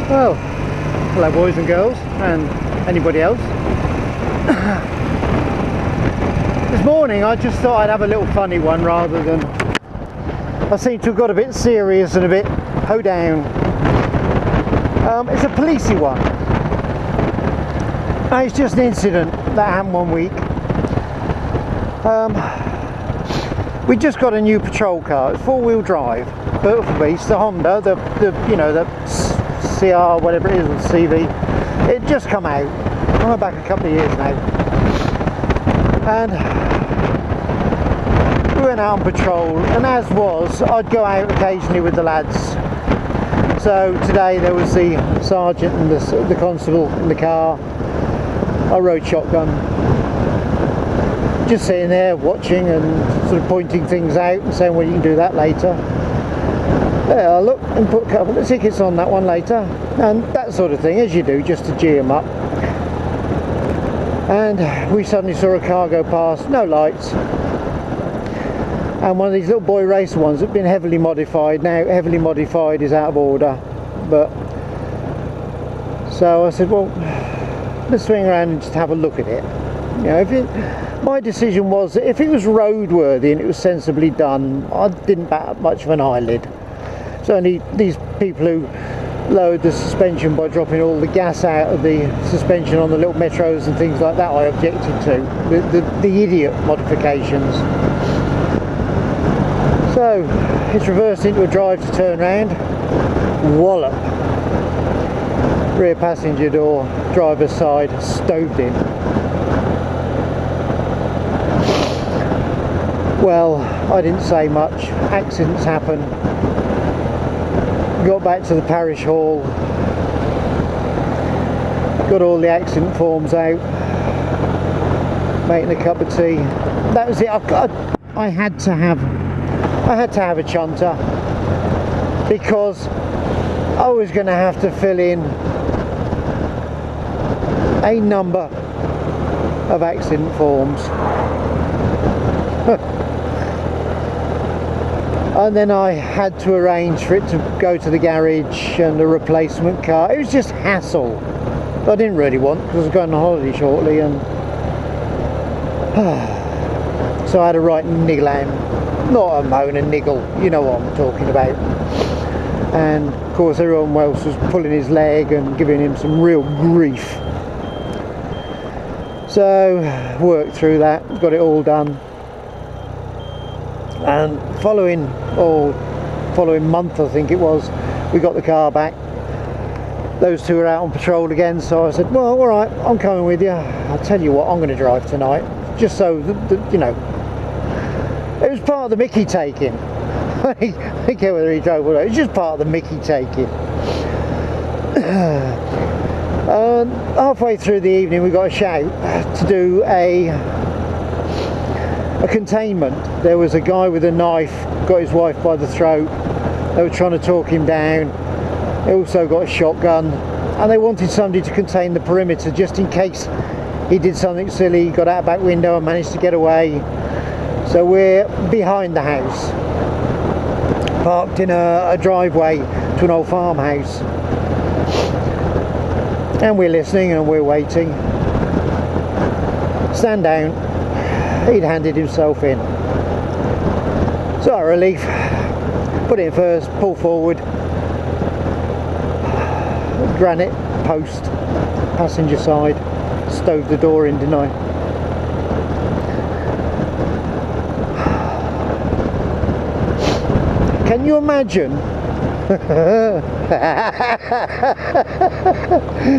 Well, hello boys and girls and anybody else. This morning I just thought I'd have a little funny one rather than... I seem to have got a bit serious and a bit hoedown. It's a policey one. It's just an incident that happened one week. We just got a new patrol car. It's four-wheel drive, beautiful beast, the Honda, the CR, whatever it is, or CV. It just come out. I went back a couple of years now, and we went out on patrol. And as was, I'd go out occasionally with the lads. So today there was the sergeant and the constable in the car. I rode shotgun, just sitting there watching and sort of pointing things out and saying, well, you can do that later. Yeah, I'll look and put a couple of tickets on that one later, and that sort of thing, as you do, just to gee them up. And we suddenly saw a car go past, no lights, and one of these little boy racer ones that had been heavily modified. Now heavily modified is out of order, but so I said, well, let's swing around and just have a look at it. You know, my decision was that if it was roadworthy and it was sensibly done, I didn't bat up much of an eyelid. It's only these people who lowered the suspension by dropping all the gas out of the suspension on the little metros and things like that I objected to. The idiot modifications. So it's reversed into a drive to turn round. Wallop. Rear passenger door, driver's side, stoved in. Well, I didn't say much. Accidents happen. Got back to the parish hall, got all the accident forms out, making a cup of tea. That was it. I had to have a chunter, because I was going to have to fill in a number of accident forms. And then I had to arrange for it to go to the garage and a replacement car. It was just hassle. I didn't really want, because I was going on holiday shortly, and so I had a right niggle hand. Not a moan, a niggle, you know what I'm talking about. And of course everyone else was pulling his leg and giving him some real grief. So worked through that, got it all done. And following month, I think it was, we got the car back. Those two were out on patrol again, so I said, well, all right, I'm coming with you. I'll tell you what, I'm going to drive tonight, just so that, you know, it was part of the mickey taking. I don't care whether he drove or not, it's just part of the mickey taking. Halfway through the evening we got a shout to do a containment. There was a guy with a knife, got his wife by the throat. They were trying to talk him down. They also got a shotgun, and they wanted somebody to contain the perimeter just in case he did something silly, got out a back window and managed to get away. So we're behind the house, parked in a driveway to an old farmhouse, and we're listening and we're waiting. Stand down. He'd handed himself in. So a relief. Put it in first, pull forward. Granite post, passenger side. Stove the door in, didn't I? Can you imagine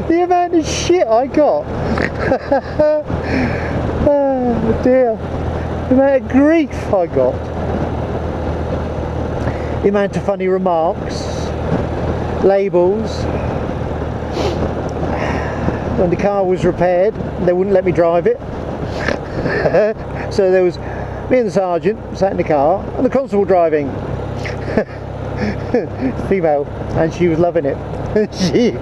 the amount of shit I got? Oh dear, the amount of grief I got, the amount of funny remarks, labels. When the car was repaired, they wouldn't let me drive it. So there was me and the sergeant sat in the car and the constable driving. Female, and she was loving it. It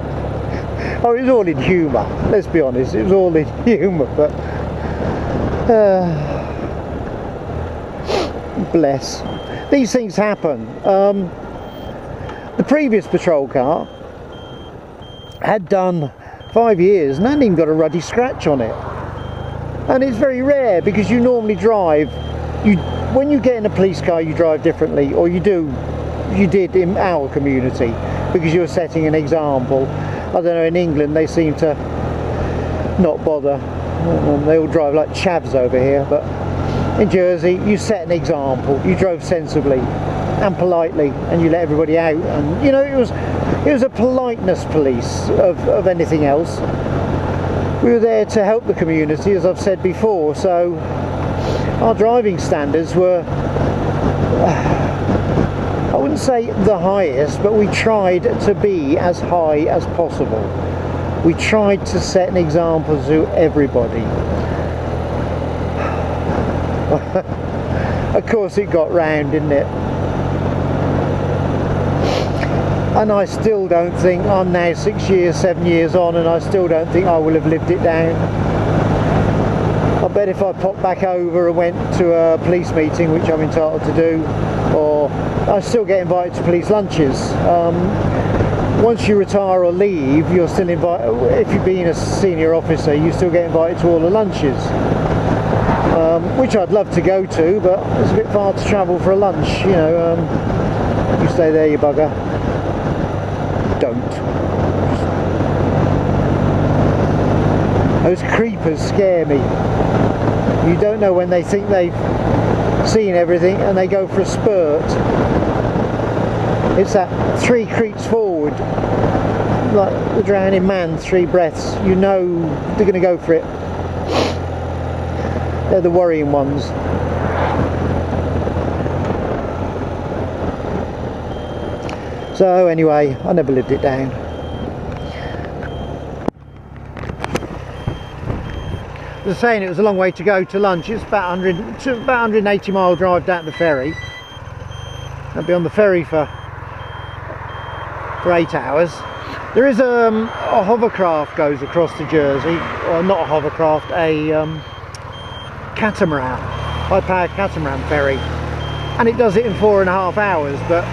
was all in humour, let's be honest, it was all in humour, but bless. These things happen. The previous patrol car had done 5 years and hadn't even got a ruddy scratch on it. And it's very rare, because you normally drive, when you get in a police car you drive differently, or you did in our community, because you're setting an example. I don't know, in England they seem to not bother, they all drive like chavs over here, but in Jersey you set an example, you drove sensibly and politely, and you let everybody out, and you know, it was a politeness police of anything else. We were there to help the community, as I've said before, so our driving standards were, I wouldn't say the highest, but we tried to be as high as possible. We tried to set an example to everybody. Of course it got round, didn't it? And I still don't think, I'm now 6 years, 7 years on, and I still don't think I will have lived it down. I bet if I popped back over and went to a police meeting, which I'm entitled to do, or I still get invited to police lunches. Once you retire or leave, you're still invited. If you've been a senior officer, you still get invited to all the lunches, which I'd love to go to, but it's a bit far to travel for a lunch, you know. You stay there, you bugger. Don't. Those creepers scare me. You don't know when they think they've seen everything and they go for a spurt. It's that 3 creeps forward, like the drowning man, 3 breaths. You know they're going to go for it. They're the worrying ones. So anyway, I never lived it down. As I was saying, it was a long way to go to lunch. It's about 180 mile drive down to the ferry. I'll be on the ferry for 8 hours. There is a hovercraft goes across to Jersey, or not a hovercraft, a catamaran, high-powered catamaran ferry, and it does it in 4.5 hours. But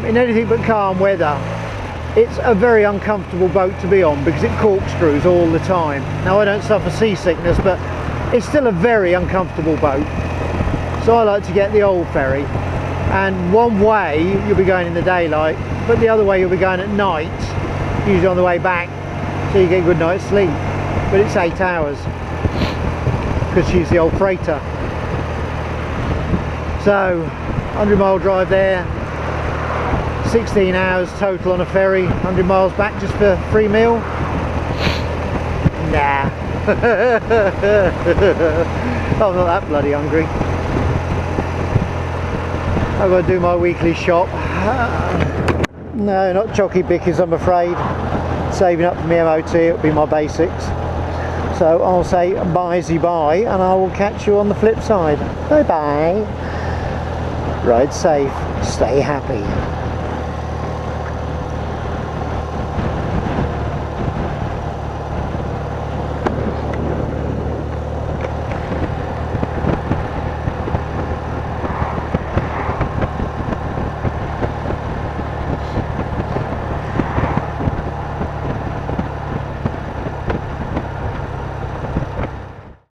in anything but calm weather, it's a very uncomfortable boat to be on, because it corkscrews all the time. Now I don't suffer seasickness, but it's still a very uncomfortable boat. So I like to get the old ferry, and one way you'll be going in the daylight, but the other way you'll be going at night, usually on the way back, so you get a good night's sleep. But it's 8 hours, because she's the old freighter. So 100 mile drive there, 16 hours total on a ferry, 100 miles back just for a free meal? Nah. I'm not that bloody hungry. I've got to do my weekly shop. No, not chocky bickies, I'm afraid. Saving up for my MOT, it'll be my basics. So I'll say bye-zy-bye, and I will catch you on the flip side. Bye-bye. Ride safe, stay happy.